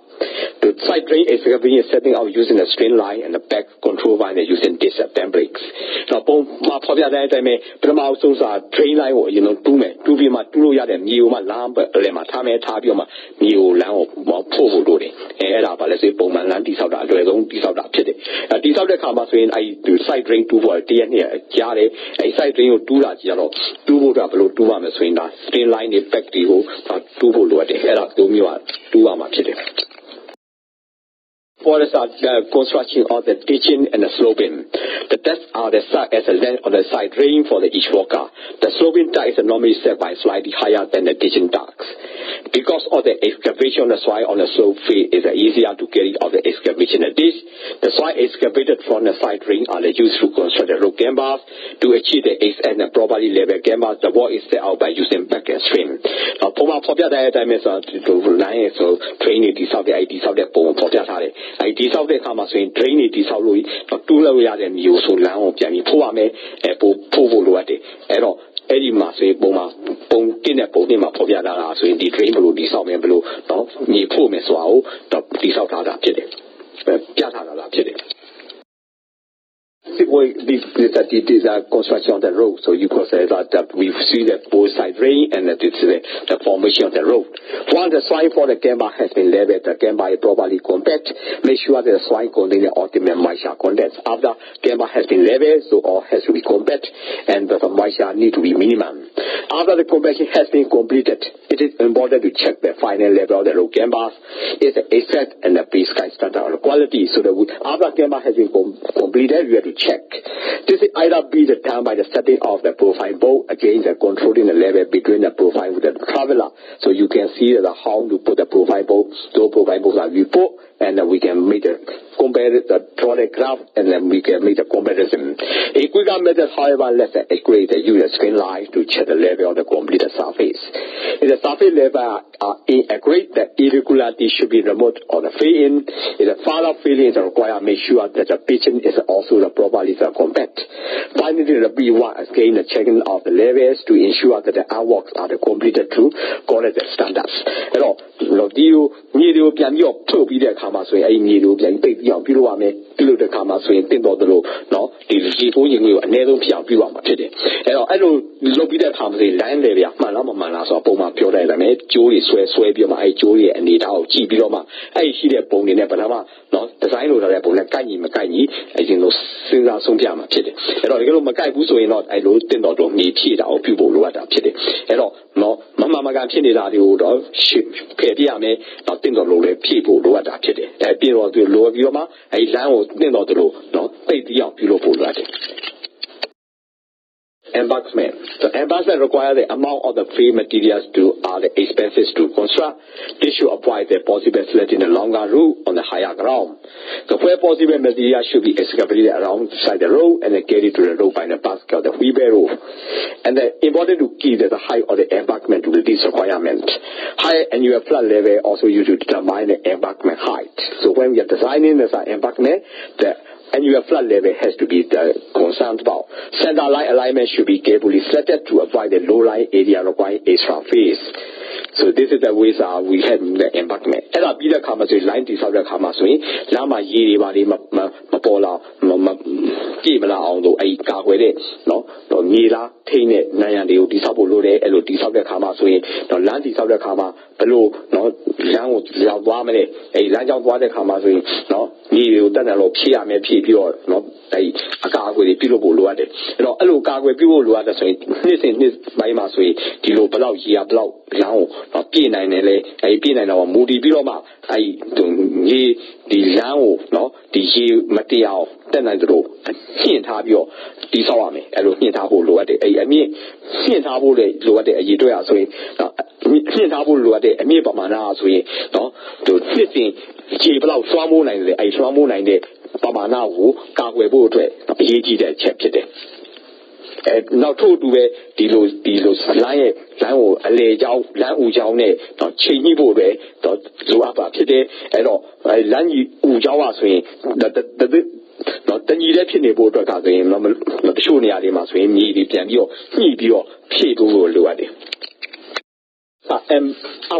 [SPEAKER 1] The side drain excavation is setting out using a strain line and a back control line using disc brakes. Now, probably that I may, but I'm also a drain line or do be my two yard and you my lamp, lema tame tabioma, new lamp or povo loading. And let's say Bowman land these out that these out that pity. These out the commas when I do side drain to for DNA, Jare, a side drain or do that yellow, do up below 2 arms when that strain line effective or 2 load the head up to me 2 arms pity. For the construction of the ditching and the sloping. The depths are the side as a length of the side drain for each walker. The sloping dike is normally set by slightly higher than the ditching dikes. Because of the excavation of the soil on the slope field is easier to get it out of the excavation of ditch, the soil excavated from the side drain are used to construct the road gambas. To achieve the and the properly level gambas, the wall is set out by using back and stream. Now, Poma diameter to line so training this out the ideas of the bone for that. I dissolve the commas in drainage dissolve but 2 level and use so long of Jamie Puame, Povoloate, Ero, Eddie Massey, Boma, Bone, Dinner, Ponima, Poviada, so in the drain below, dissolve and below, no, near Pomeswao, dissolve out of Chile. Piata Chile. This is the construction of the road, so you could say that we see the both side drain and the formation of the road. Once the soil for the gamba has been leveled, the gamba is properly compact. Make sure that the soil contains the optimum moisture content. After gamba has been leveled, so all has to be compact, and the moisture need to be minimum. After the compaction has been completed, it is important to check the final level of the road gambas. It's the exact and the prescribed standard of quality. So that after gamba has been completed, we have to check. This is either be the time by the setting of the profile bowl against the controlling the level between the profile with the traveler. So you can see how to put the profile bowl. Those profile bowls are report, and we can make the compare the product graph, and then we can make the comparison. A quicker method, however, less accurate, use a screen line to check the level of the completed surface. If the surface level are inaccurate, the irregularity should be removed or the fill-in. If the further fill-in is required, make sure that the pitching is also the properly compact. Finally, the B1 again the checking of the levels to ensure that the artworks are completed to quality standards. Alors, you need to be your to be the camera so I need to be your below the camera so in the low. No, the people in you and never be a view of it. I don't look at the camera, land area, Malama, so Poma Pure, Julie, Swabima, Julie, and it out, Gbiloma. I see the bone in Epanama, no, the sign of the Makani, as in those things are some piama pity. And all Makai Buso in not, I don't think not me cheat our people who are pity. And all, no, Mamma Magapini, the old ship, Piame, not think of people who are pity. A people to low Yoma, a land was not the low, no, pay the young people who are embankment. The embankment requires the amount of the free materials to the expenses to construct. This should avoid the possible sliding in the longer route on the higher ground. The where possible material should be excavated alongside the road and then carried to the road by the basket of the wheelbarrow. And the important to keep the height of the embankment to this requirement. High annual flood level also used to determine the embankment height. So when we are designing the embankment, the annual flood level has to be concerned about. Center line alignment should be carefully selected to avoid the low line area requiring extra phase. So this is the ways we have the embankment. And I'll be the comma so line this of the comma so Lama Yiri Mapola Gimala on the Aika with it. No, Nila, Tane, Nayan, the Disabulode, Elo Disabla Kama so no land is of the comma below, no, Wamane, a land of water comma so no, you done a low Pia me pure, no, a car with a pillow loaded. No, a low car with people loaded so this by Masway, the low below here blow, now, a P9 a P9 or moody biloma. I don't need the Lao, no, the material, then I draw. Hint have your disarmy, I don't hint have loaded. I mean, hint have loaded a year so hint have loaded a mere bamana so no, to 15 cheap out from moon and a from moon and the bamana who can't wear boat, he did a chapter. Now told to the line, a lay down, land Ujaune, not changing board, not so up today, and all, I land Ujawa swing, not the need a penny board, not the Shuni must be needed, and your people will do it. I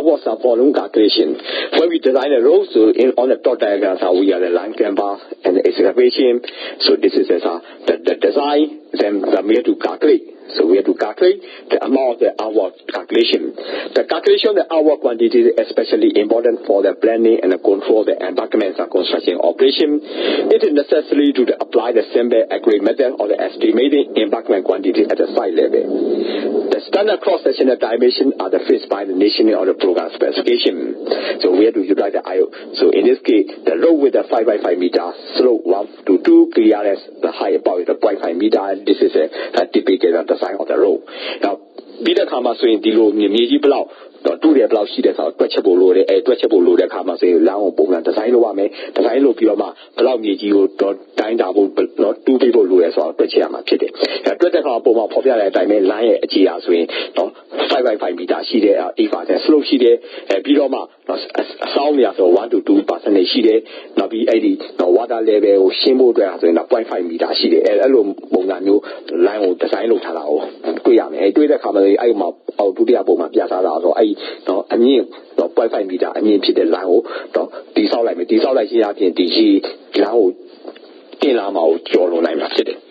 [SPEAKER 1] was a volume calculation. When we we design a road, so on the plot diagrams, we have the line camber and the excavation. So this is the design. Then we have to calculate. So we have to calculate the amount of the hour calculation. The calculation of the hour quantity is especially important for the planning and the control of the embankments and construction operation. It is necessary to apply the simple accurate method of the estimating embankment quantity at the site level. The standard cross-sectional dimensions are fixed by the national or the program specification. So we have to utilize the IO. So in this case, the road with the 5 by 5 meter, slope 1 to 2, clearance, the height about the 0.5 meter. This is a typical design of the road. Now, Peter Kama saying the road near below. Do the blouse sheet as a touchable load, a touchable load, a Kama say, Lao Bong, the Sino Wame, the Sino Pioma, allow me you don't dine double, but not two people who as well, but Chama Kitty. A Twitter Boma popular diamond line at Gia swing, 5 by 5 meter sheet, if I can slow sheet, a Piloma, sound as a 1 to 2 percentage sheet, not be 80, no water level, Shimbo dress in a 0.5 meter sheet, a little Bongano, line of the Sino Talao, Guyam, a Twitter Kama, I'm up, out to the Aboma Piazza, no, I mean, no, 0.5 meter, I mean, to the Lao, no, these are like here, I can see, Lao, in Lama, Jolo, I'm